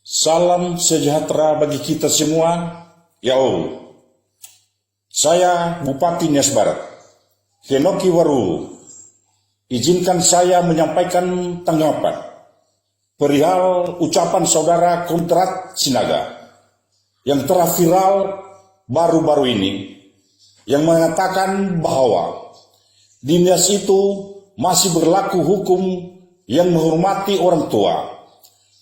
Salam sejahtera bagi kita semua. Ya Allah. Saya Bupati Nias Barat, Henoki Waru. Izinkan saya menyampaikan tanggapan perihal ucapan saudara Kontrat Sinaga yang telah viral baru-baru ini, yang mengatakan bahwa di Nias itu masih berlaku hukum yang menghormati orang tua.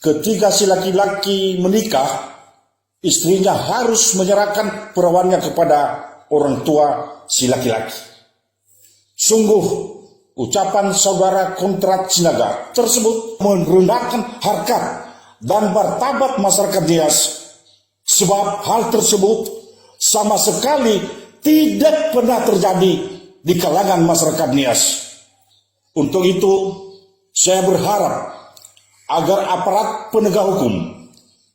Ketika si laki-laki menikah, istrinya harus menyerahkan perawannya kepada orang tua si laki-laki. Sungguh, ucapan saudara Kontrat Sinaga tersebut merendahkan harkat dan martabat masyarakat Nias, sebab hal tersebut sama sekali tidak pernah terjadi di kalangan masyarakat Nias. Untuk itu, saya berharap agar aparat penegak hukum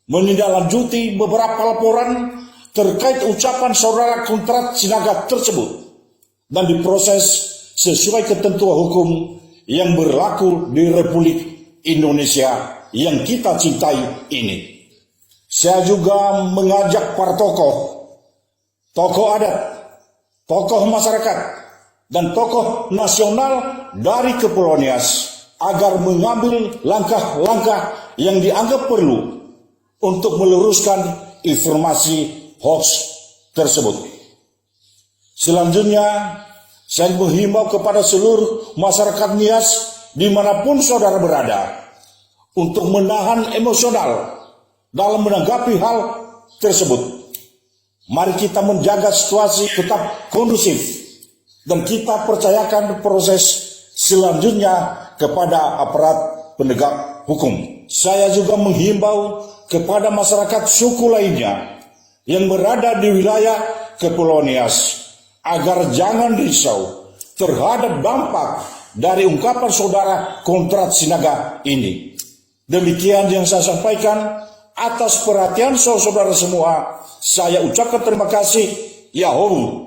menindaklanjuti beberapa laporan terkait ucapan saudara Kontrat Sinaga tersebut dan diproses sesuai ketentuan hukum yang berlaku di Republik Indonesia yang kita cintai ini. Saya juga mengajak para tokoh adat, tokoh masyarakat, dan tokoh nasional dari Kepulauan Nias agar mengambil langkah-langkah yang dianggap perlu untuk meluruskan informasi hoax tersebut. Selanjutnya, saya menghimbau kepada seluruh masyarakat Nias dimanapun saudara berada untuk menahan emosional dalam menanggapi hal tersebut. Mari kita menjaga situasi tetap kondusif dan kita percayakan proses selanjutnya kepada aparat penegak hukum. Saya juga menghimbau kepada masyarakat suku lainnya yang berada di wilayah Kepulauan Nias agar jangan risau terhadap dampak dari ungkapan saudara Kontrat Sinaga ini. Demikian yang saya sampaikan. Atas perhatian saudara semua, saya ucapkan terima kasih. Yahoo.